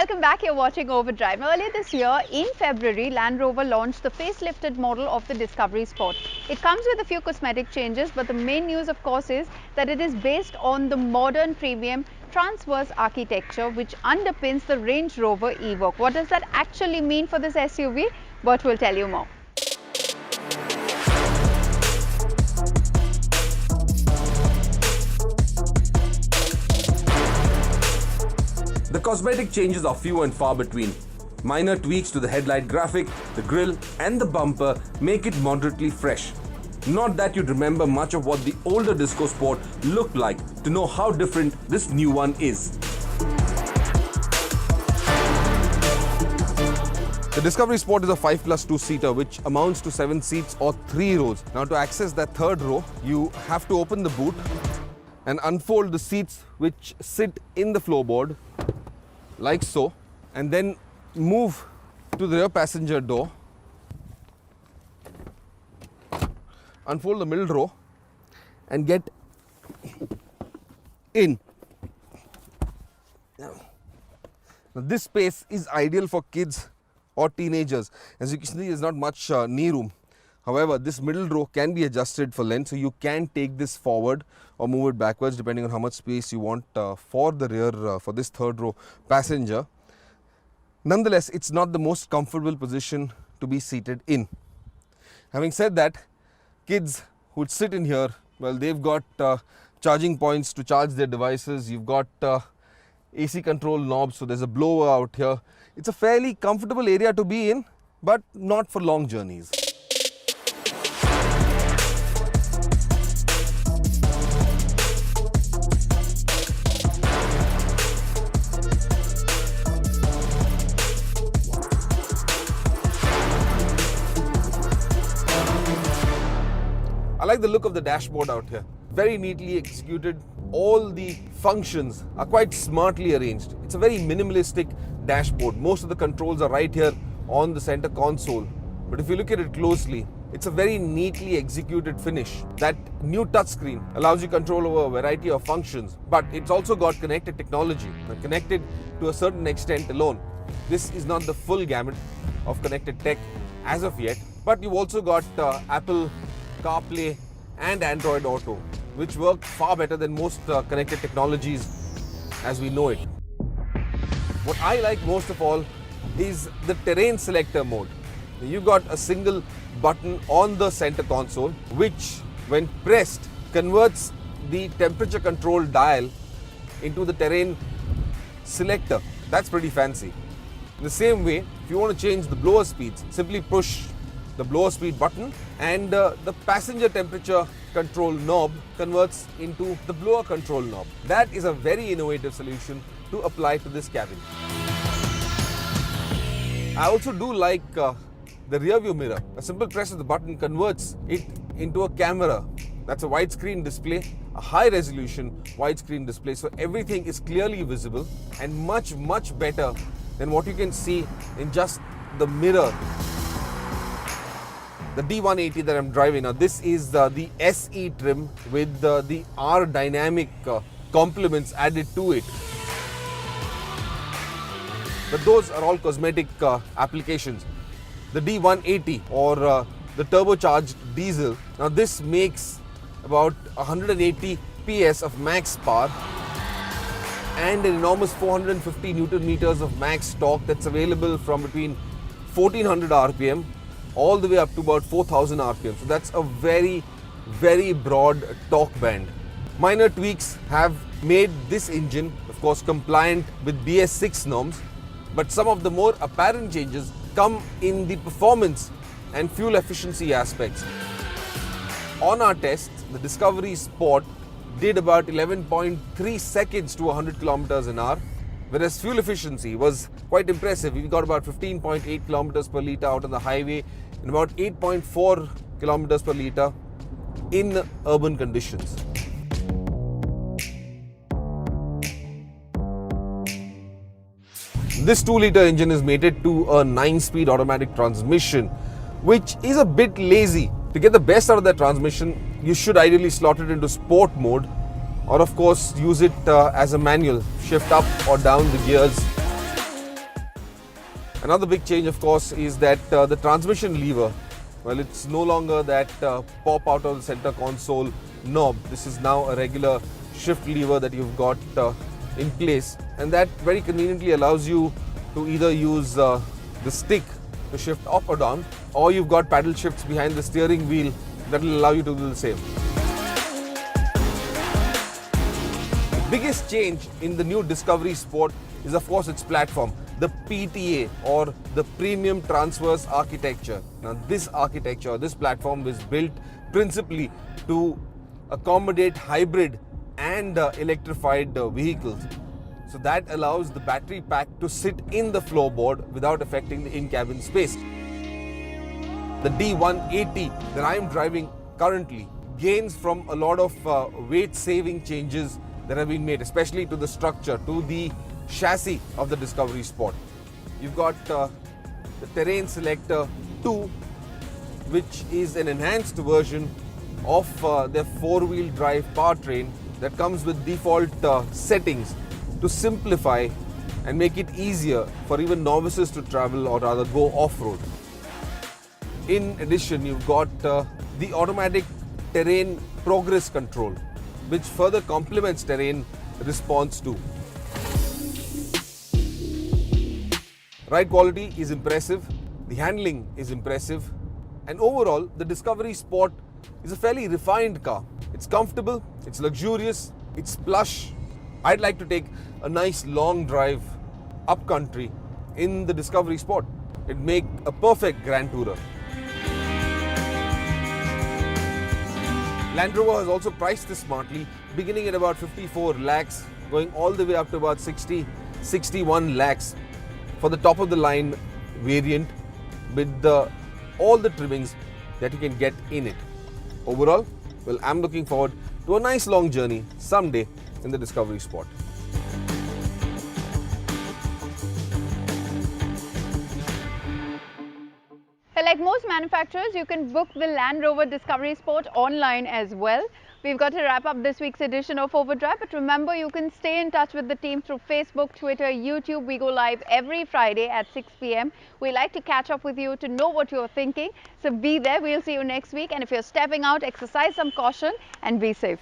welcome back. You're watching Overdrive. Now, earlier this year, in February, Land Rover launched the facelifted model of the Discovery Sport. It comes with a few cosmetic changes, but the main news, of course, is that it is based on the modern premium transverse architecture, which underpins the Range Rover Evoque. What does that actually mean for this SUV? Bert will tell you more. The cosmetic changes are few and far between. Minor tweaks to the headlight graphic, the grille and the bumper make it moderately fresh. Not that you'd remember much of what the older Disco Sport looked like to know how different this new one is. The Discovery Sport is a 5+2 seater which amounts to 7 seats or 3 rows. Now to access that third row, you have to open the boot and unfold the seats which sit in the floorboard like so, and then move to the rear passenger door, unfold the middle row and get in. Now this space is ideal for kids or teenagers. As you can see, there's not much knee room. However, this middle row can be adjusted for length, so you can take this forward or move it backwards depending on how much space you want for the rear, for this third row passenger. Nonetheless, it's not the most comfortable position to be seated in. Having said that, kids who would sit in here, well, they've got charging points to charge their devices. You've got AC control knobs, so there's a blower out here. It's a fairly comfortable area to be in, but not for long journeys. I like the look of the dashboard out here. Very neatly executed. All the functions are quite smartly arranged. It's a very minimalistic dashboard. Most of the controls are right here on the center console. But if you look at it closely, it's a very neatly executed finish. That new touchscreen allows you control over a variety of functions, but it's also got connected technology, connected to a certain extent alone. This is not the full gamut of connected tech as of yet, but you've also got Apple CarPlay and Android Auto, which work far better than most connected technologies as we know it. What I like most of all is the terrain selector mode. You've got a single button on the center console, which when pressed converts the temperature control dial into the terrain selector. That's pretty fancy. In the same way, if you want to change the blower speeds, simply push the blower speed button and the passenger temperature control knob converts into the blower control knob. That is a very innovative solution to apply to this cabin. I also do like the rear view mirror. A simple press of the button converts it into a camera. That's a widescreen display, a high resolution widescreen display, so everything is clearly visible and much better than what you can see in just the mirror. The D180 that I'm driving now, this is the SE trim with the R dynamic complements added to it. But those are all cosmetic applications. The D180 or the turbocharged diesel, now this makes about 180 PS of max power and an enormous 450 Newton meters of max torque that's available from between 1400 RPM all the way up to about 4000 RPM. So that's a very broad torque band. Minor tweaks have made this engine, of course, compliant with BS6 norms, but some of the more apparent changes come in the performance and fuel efficiency aspects. On our test, the Discovery Sport did about 11.3 seconds to 100 kilometers an hour, whereas fuel efficiency was quite impressive. We got about 15.8 kilometers per litre out on the highway and about 8.4 kilometers per litre in urban conditions. This 2-litre engine is mated to a 9-speed automatic transmission, which is a bit lazy. To get the best out of that transmission, you should ideally slot it into sport mode, or of course use it as a manual, shift up or down the gears. Another big change, of course, is that the transmission lever, well, it's no longer that pop out of the center console knob. This is now a regular shift lever that you've got in place, and that very conveniently allows you to either use the stick to shift up or down, or you've got paddle shifts behind the steering wheel that will allow you to do the same. The biggest change in the new Discovery Sport is, of course, its platform, the PTA, or the Premium Transverse Architecture. Now, this architecture, this platform is built principally to accommodate hybrid and electrified vehicles. So that allows the battery pack to sit in the floorboard without affecting the in-cabin space. The D180 that I am driving currently gains from a lot of weight-saving changes that have been made, especially to the structure, to the chassis of the Discovery Sport. You've got the Terrain Selector 2, which is an enhanced version of their four-wheel drive powertrain that comes with default settings to simplify and make it easier for even novices to travel or rather go off-road. In addition, you've got the automatic terrain progress control, which further complements terrain response too. Ride quality is impressive, the handling is impressive, and overall the Discovery Sport is a fairly refined car. It's comfortable, it's luxurious, it's plush. I'd like to take a nice long drive up country in the Discovery Sport. It'd make a perfect grand tourer. Land Rover has also priced this smartly, beginning at about 54 lakhs, going all the way up to about 61 lakhs for the top of the line variant with all the trimmings that you can get in it. Overall, well, I'm looking forward to a nice long journey someday in the Discovery Sport. Like most manufacturers, you can book the Land Rover Discovery Sport online as well. We've got to wrap up this week's edition of Overdrive, but remember, you can stay in touch with the team through Facebook, Twitter, YouTube. We go live every Friday at 6 p.m. We like to catch up with you to know what you're thinking. So be there. We'll see you next week. And if you're stepping out, exercise some caution and be safe.